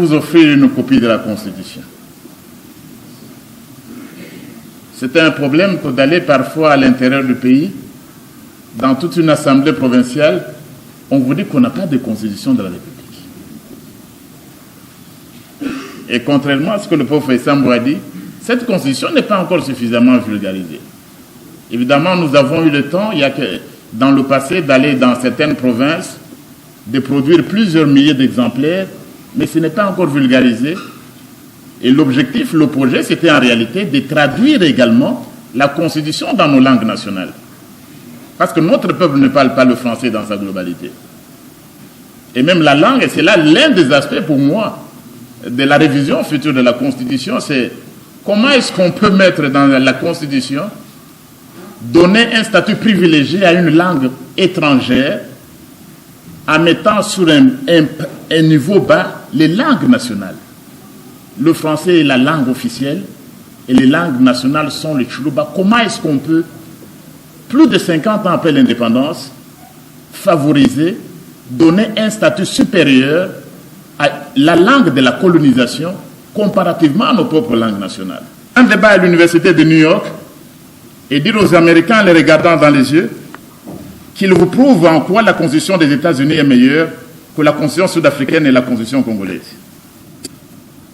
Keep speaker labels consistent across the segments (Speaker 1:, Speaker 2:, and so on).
Speaker 1: vous offrir une copie de la Constitution. C'était un problème que d'aller parfois à l'intérieur du pays, dans toute une assemblée provinciale, on vous dit qu'on n'a pas de Constitution de la République. Et contrairement à ce que le prophète Sambou a dit, cette Constitution n'est pas encore suffisamment vulgarisée. Évidemment, nous avons eu le temps, il y a que dans le passé, d'aller dans certaines provinces, de produire plusieurs milliers d'exemplaires, mais ce n'est pas encore vulgarisé. Et l'objectif, le projet, c'était en réalité de traduire également la Constitution dans nos langues nationales. Parce que notre peuple ne parle pas le français dans sa globalité. Et même la langue, et c'est là l'un des aspects pour moi de la révision future de la Constitution, c'est comment est-ce qu'on peut mettre dans la Constitution, donner un statut privilégié à une langue étrangère en mettant sur un niveau bas les langues nationales. Le français est la langue officielle et les langues nationales sont le Tchoulouba. Comment est-ce qu'on peut, plus de 50 ans après l'indépendance, favoriser, donner un statut supérieur à la langue de la colonisation comparativement à nos propres langues nationales? Un débat à l'université de New York et dire aux Américains, en les regardant dans les yeux, qu'ils vous prouvent en quoi la Constitution des États-Unis est meilleure que la Constitution sud-africaine et la Constitution congolaise.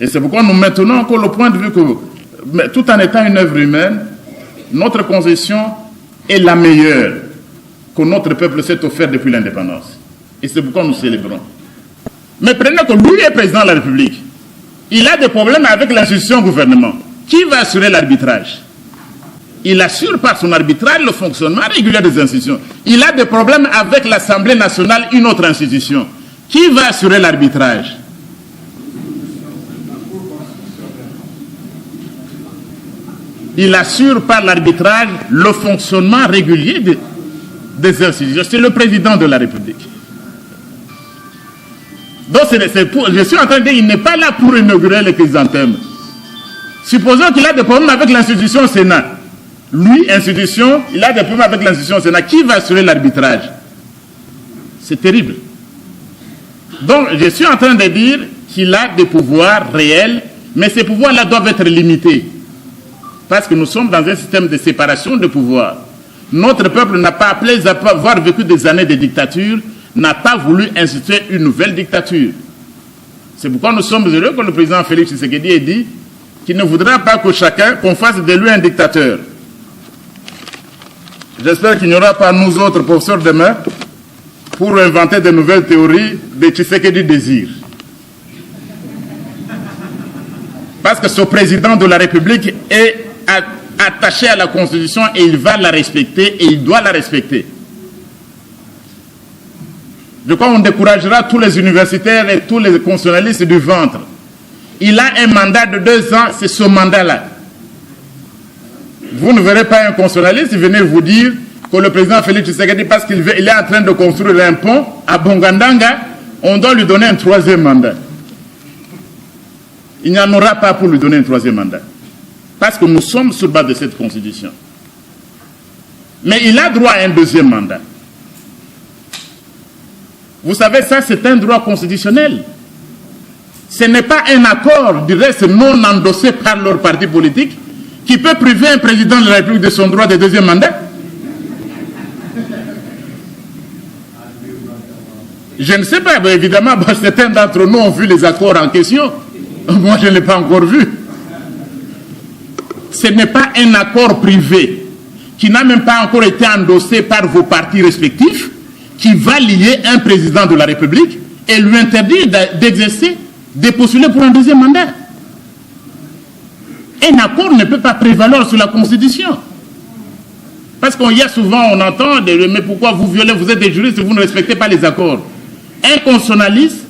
Speaker 1: Et c'est pourquoi nous maintenons encore le point de vue que, tout en étant une œuvre humaine, notre Constitution est la meilleure que notre peuple s'est offert depuis l'indépendance. Et c'est pourquoi nous célébrons. Mais prenez que lui est président de la République. Il a des problèmes avec l'institution gouvernement. Qui va assurer l'arbitrage? Il assure par son arbitrage le fonctionnement régulier des institutions. Il a des problèmes avec l'Assemblée nationale, une autre institution. Qui va assurer l'arbitrage? Il assure par l'arbitrage le fonctionnement régulier des institutions. C'est le président de la République. Donc, je suis en train de dire qu'il n'est pas là pour inaugurer les chrysanthèmes. Supposons qu'il a des problèmes avec l'institution Sénat. Lui, institution, il a des problèmes avec l'institution Sénat. Qui va assurer l'arbitrage? C'est terrible. Donc, je suis en train de dire qu'il a des pouvoirs réels, mais ces pouvoirs-là doivent être limités. Parce que nous sommes dans un système de séparation de pouvoirs. Notre peuple n'a pas, après avoir vécu des années de dictature, n'a pas voulu instituer une nouvelle dictature. C'est pourquoi nous sommes heureux que le président Félix Tshisekedi ait dit qu'il ne voudra pas que chacun, qu'on fasse de lui un dictateur. J'espère qu'il n'y aura pas nous autres professeurs demain pour inventer de nouvelles théories de Tshisekedi désir. Parce que ce président de la République est attaché à la Constitution et il va la respecter et il doit la respecter. Je crois qu'on découragera tous les universitaires et tous les constitutionnalistes du ventre. Il a un mandat de 2 ans, c'est ce mandat-là. Vous ne verrez pas un constitutionnaliste venir vous dire que le président Félix Tshisekedi, parce qu'il est en train de construire un pont à Bongandanga, on doit lui donner un 3e mandat. Il n'y en aura pas pour lui donner un 3e mandat. Parce que nous sommes sur base de cette constitution. Mais il a droit à un 2e mandat. Vous savez, ça c'est un droit constitutionnel. Ce n'est pas un accord, du reste non endossé par leur parti politique, qui peut priver un président de la République de son droit de 2e mandat. Je ne sais pas, mais évidemment, certains d'entre nous ont vu les accords en question. Moi, je ne l'ai pas encore vu. Ce n'est pas un accord privé qui n'a même pas encore été endossé par vos partis respectifs qui va lier un président de la République et lui interdire d'exercer, de postuler pour un 2e mandat. Un accord ne peut pas prévaloir sur la Constitution. Parce qu'il y a souvent, on entend, mais pourquoi vous violez, vous êtes des juristes et vous ne respectez pas les accords. Un constitutionnaliste,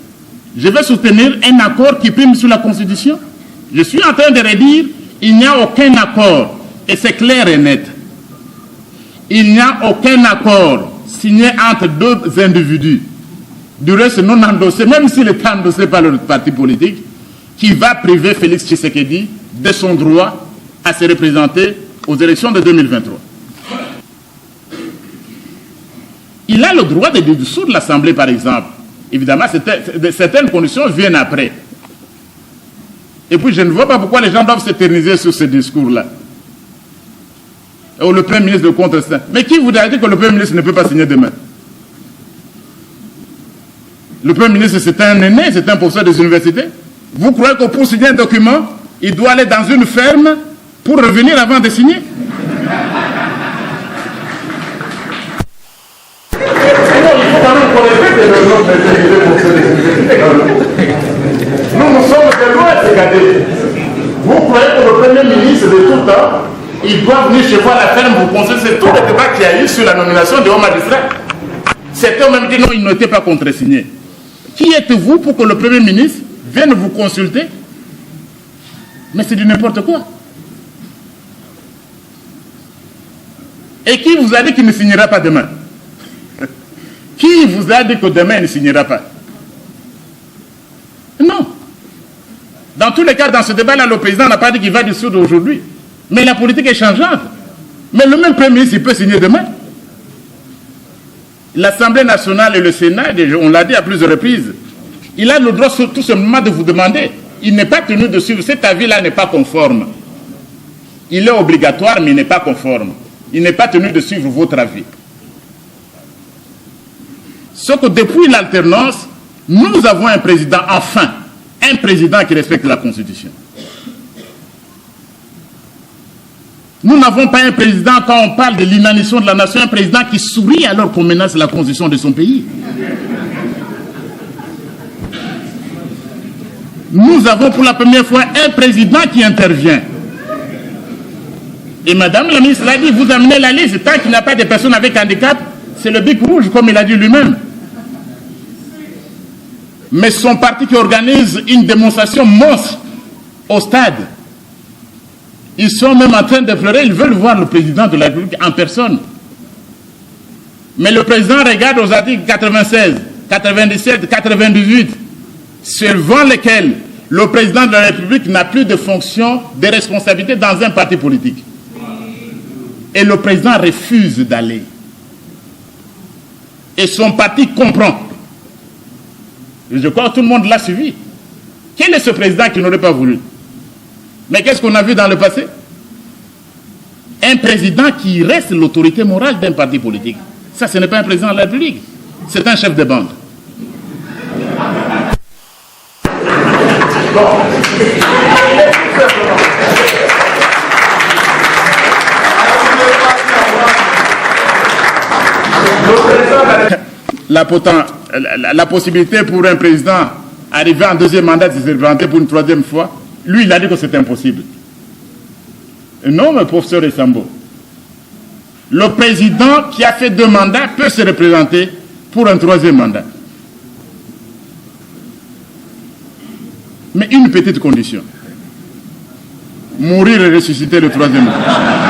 Speaker 1: je vais soutenir un accord qui prime sur la Constitution. Je suis en train de redire, il n'y a aucun accord, et c'est clair et net. Il n'y a aucun accord signé entre 2 individus, du reste non endossé, même s'il est endossé par le parti politique, qui va priver Félix Tshisekedi de son droit à se représenter aux élections de 2023. Il a le droit de dissoudre l'Assemblée, par exemple. Évidemment, certaines conditions viennent après. Et puis je ne vois pas pourquoi les gens doivent s'éterniser sur ce discours-là. Ou le Premier ministre de contre-signer. Mais qui vous a dit que le Premier ministre ne peut pas signer demain? Le Premier ministre, c'est un aîné, c'est un professeur des universités. Vous croyez que pour signer un document, il doit aller dans une ferme pour revenir avant de signer? Nous sommes de loin, c'est gâté. Vous croyez que le Premier ministre de tout temps, il doit venir chez vous à la ferme vous conseiller? C'est tout le débat qu'il y a eu sur la nomination de hauts magistrats. Certains ont même dit non, il n'était pas contresigné. Qui êtes-vous pour que le Premier ministre vienne vous consulter? Mais c'est du n'importe quoi. Et qui vous a dit qu'il ne signera pas demain? Qui vous a dit que demain il ne signera pas? Non. Dans tous les cas, dans ce débat-là, le président n'a pas dit qu'il va dissoudre aujourd'hui. Mais la politique est changeante. Mais le même Premier ministre, il peut signer demain. L'Assemblée nationale et le Sénat, on l'a dit à plusieurs reprises, il a le droit tout simplement de vous demander. Il n'est pas tenu de suivre. Cet avis-là n'est pas conforme. Il est obligatoire, mais il n'est pas conforme. Il n'est pas tenu de suivre votre avis. Sauf que depuis l'alternance, nous avons un président, enfin, un président qui respecte la Constitution. Nous n'avons pas un président, quand on parle de l'inanition de la nation, un président qui sourit alors qu'on menace la Constitution de son pays. Nous avons pour la première fois un président qui intervient. Et Madame la ministre l'a dit, vous amenez la liste, tant qu'il n'y a pas de personnes avec handicap, c'est le bic rouge, comme il a dit lui-même. Mais son parti qui organise une démonstration monstre au stade. Ils sont même en train de pleurer, ils veulent voir le président de la République en personne. Mais le président regarde aux articles 96, 97, 98, selon lesquels le président de la République n'a plus de fonction, de responsabilité dans un parti politique. Et le président refuse d'aller. Et son parti comprend. Je crois que tout le monde l'a suivi. Quel est ce président qui n'aurait pas voulu? Mais qu'est-ce qu'on a vu dans le passé? Un président qui reste l'autorité morale d'un parti politique. Ça, ce n'est pas un président de la République. C'est un chef de bande. La possibilité pour un président arriver en deuxième mandat de se représenter pour une troisième fois, lui, il a dit que c'est impossible. Non, mais professeur Essambo, le président qui a fait 2 mandats peut se représenter pour un troisième mandat. Mais une petite condition. Mourir et ressusciter le troisième mandat.